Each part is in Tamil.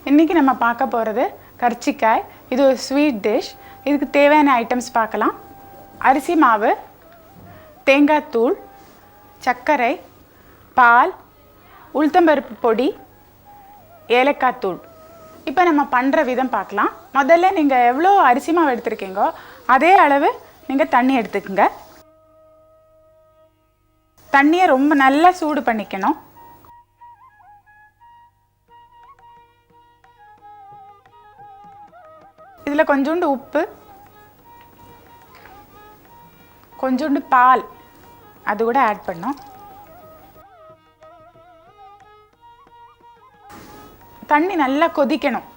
இன்னைக்கு நம்ம பார்க்க போகிறது கர்ச்சிக்காய். இது ஒரு ஸ்வீட் டிஷ். இதுக்கு தேவையான ஐட்டம்ஸ் பார்க்கலாம். அரிசி மாவு, தேங்காய் தூள், சர்க்கரை, பால், உளுத்தம்பருப்பு பொடி, ஏலக்காய் தூள். இப்போ நம்ம பண்ணுற விதம் பார்க்கலாம். முதல்ல நீங்கள் எவ்வளோ அரிசி மாவு எடுத்துருக்கீங்கோ அதே அளவு நீங்கள் தண்ணி எடுத்துக்கோங்க. தண்ணியை ரொம்ப நல்லா சூடு பண்ணிக்கணும். இதில் கொஞ்சோண்டு உப்பு, கொஞ்சோண்டு பால் அது கூட ஆட் பண்ணோம். தண்ணி நல்லா கொதிக்கணும்.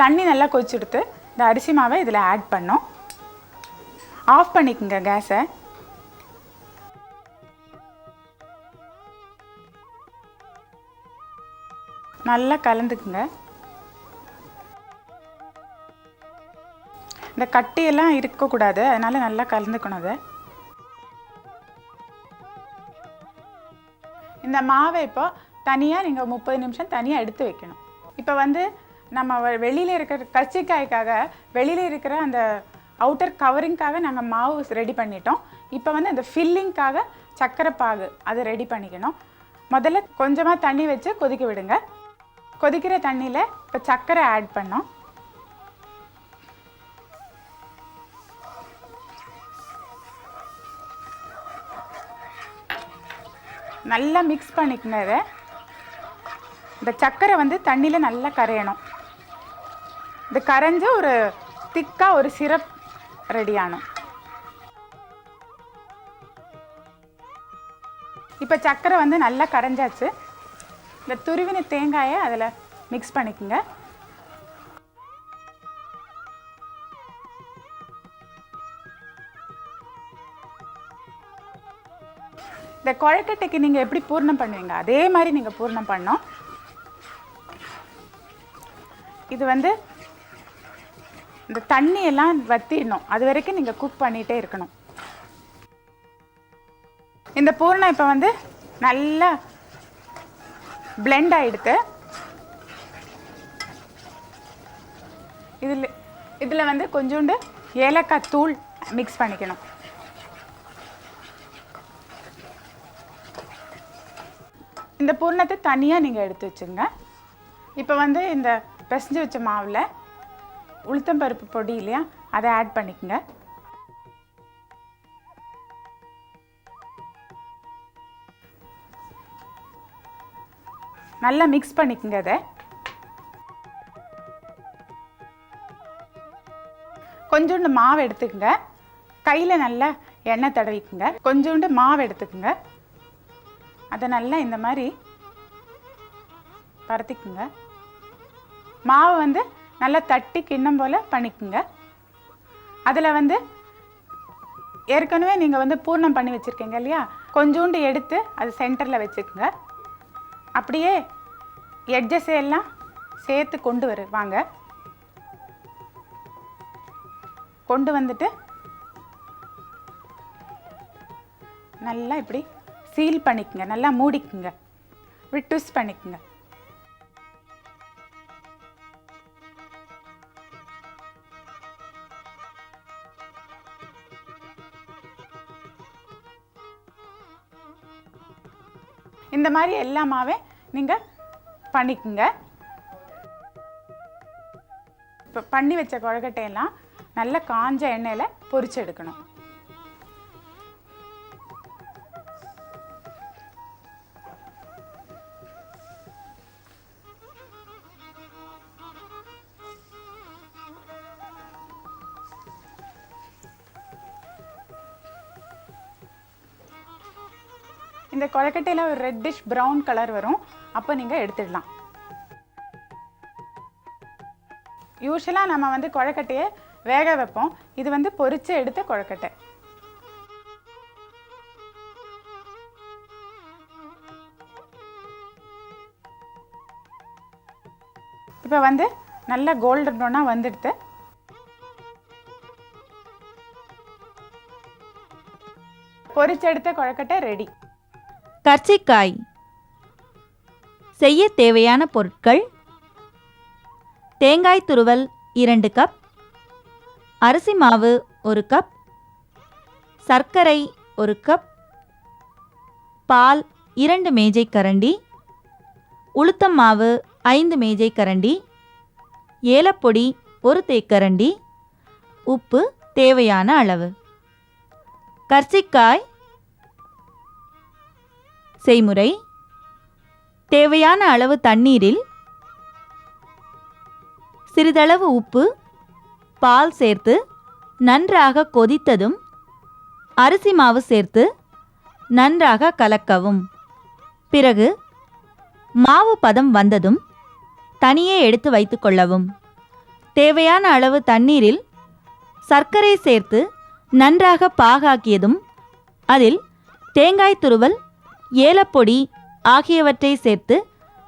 தண்ணி நல்லா கொதிச்சுடுத்து இந்த அரிசி மாவை இதில் ஆட் பண்ணோம். ஆஃப் பண்ணிக்கோங்க கேஸை. நல்லா கலந்துக்குங்க. இந்த கட்டியெல்லாம் இருக்கக்கூடாது, அதனால் நல்லா கலந்துக்கணும். அதை இந்த மாவை இப்போ தனியாக நீங்கள் 30 நிமிஷம் தனியாக எடுத்து வைக்கணும். இப்போ நம்ம வெளியில் இருக்கிற கர்ச்சிக்காய்க்காக வெளியில் இருக்கிற அந்த அவுட்டர் கவரிங்காக நாங்கள் மாவு ரெடி பண்ணிட்டோம். இப்போ அந்த ஃபில்லிங்காக சர்க்கரை பாகு அதை ரெடி பண்ணிக்கணும். முதல்ல கொஞ்சமாக தண்ணி வச்சு கொதிக்க விடுங்க. கொதிக்கிற தண்ணியில் இப்போ சர்க்கரை ஆட் பண்ணோம். நல்லா மிக்ஸ் பண்ணிக்கங்க. இதை இந்த சர்க்கரை தண்ணியில் நல்லா கரையணும். இது கரைஞ்சி ஒரு திக்காக ஒரு சிரப் ரெடியானும். இப்போ சர்க்கரை நல்லா கரைஞ்சாச்சு. இந்த துருவின தேங்காயை அதில் மிக்ஸ் பண்ணிக்கோங்க. இந்த கொழுக்கட்டைக்கு நீங்கள் எப்படி பூர்ணம் பண்ணுவீங்க அதே மாதிரி நீங்கள் பூர்ணம் பண்ணோம். இது இந்த தண்ணியெல்லாம் வற்றிடணும். அது வரைக்கும் நீங்கள் குக் பண்ணிகிட்டே இருக்கணும். இந்த பூர்ணம் இப்போ நல்லா பிளெண்ட் ஆகிடுது. இதில் கொஞ்சோண்டு ஏலக்காய் தூள் மிக்ஸ் பண்ணிக்கணும். இந்த பூர்ணத்தை தனியாக நீங்கள் எடுத்து வச்சுங்க. இப்போ இந்த பிசைஞ்சு வச்ச மாவில் உளுத்தம்பருப்பு பொடி இல்லையா, அதை ஆட் பண்ணிக்கோங்க. நல்லா மிக்ஸ் பண்ணிக்கோங்க. அதை கொஞ்சோண்டு மாவு எடுத்துக்கோங்க. கையில் நல்லா எண்ணெய் தடவிக்குங்க. கொஞ்சோண்டு மாவு எடுத்துக்கோங்க. அதை நல்லா இந்த மாதிரி பரத்திக்குங்க. மாவு நல்லா தட்டி கிண்ணம் போல் பண்ணிக்குங்க. அதில் ஏற்கனவே நீங்கள் பூர்ணம் பண்ணி வச்சுருக்கீங்க இல்லையா, கொஞ்சோண்டு எடுத்து அது சென்டரில் வச்சுக்குங்க. அப்படியே எட்ஜஸ் எல்லாம் சேர்த்து வாங்க. கொண்டு வந்துட்டு நல்லா இப்படி சீல் பண்ணிக்குங்க. நல்லா மூடிக்குங்க. இப்படி ட்விஸ்ட் பண்ணிக்குங்க. இந்த மாதிரி எல்லாமாவே நீங்கள் பண்ணிக்குங்க. இப்போ பண்ணி வச்ச கொழுக்கட்டையெல்லாம் நல்லா காஞ்ச எண்ணெயில் பொரிச்சு எடுக்கணும். இந்த கொழுக்கட்டையில் ஒரு ரெட்டிஷ் ப்ரௌன் கலர் வரும். அப்போ நீங்கள் எடுத்துடலாம். யூஸ்வலாக நம்ம கொழுக்கட்டையை வேக வைப்போம். இது பொரிச்சு எடுத்த கொழுக்கட்டை. இப்போ நல்லா கோல்டன் ப்ரௌனாக வந்துடுது. பொரிச்செடுத்த கொழக்கட்டை ரெடி. கர்ச்சிக்காய் செய்ய தேவையான பொருட்கள்: தேங்காய் துருவல் 2 கப், அரிசி மாவு 1 கப், சர்க்கரை 1 கப், பால் 2 மேஜைக்கரண்டி, உளுத்தம் மாவு 5 மேஜைக்கரண்டி, ஏலப்பொடி 1 தேக்கரண்டி, உப்பு தேவையான அளவு. கர்ச்சிக்காய் செய்முறை: தேவையான அளவு தண்ணீரில் சிறிதளவு உப்பு, பால் சேர்த்து நன்றாக கொதித்ததும் அரிசி மாவு சேர்த்து நன்றாக கலக்கவும். பிறகு மாவு பதம் வந்ததும் தனியே எடுத்து வைத்து கொள்ளவும். தேவையான அளவு தண்ணீரில் சர்க்கரை சேர்த்து நன்றாக பாகாக்கியதும் அதில் தேங்காய் துருவல், ஏலப்பொடி ஆகியவற்றை சேர்த்து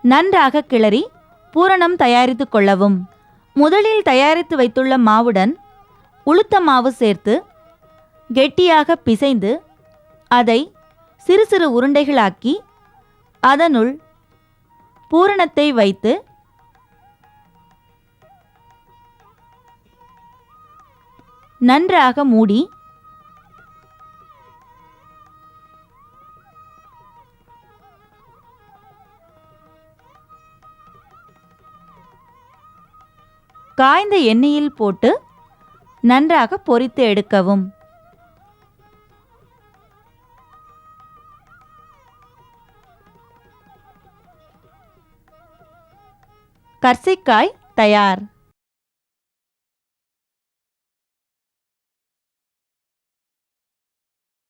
நன்றாக கிளறி பூரணம் தயாரித்து கொள்ளவும். முதலில் தயாரித்து வைத்துள்ள மாவுடன் உளுத்த மாவு சேர்த்து கெட்டியாக பிசைந்து அதை சிறு சிறு உருண்டைகளாக்கி அதனுள் பூரணத்தை வைத்து நன்றாக மூடி காய்ந்த எண்ணெயில் போட்டு நன்றாக பொரித்து எடுக்கவும். கர்ச்சிக்காய் தயார்.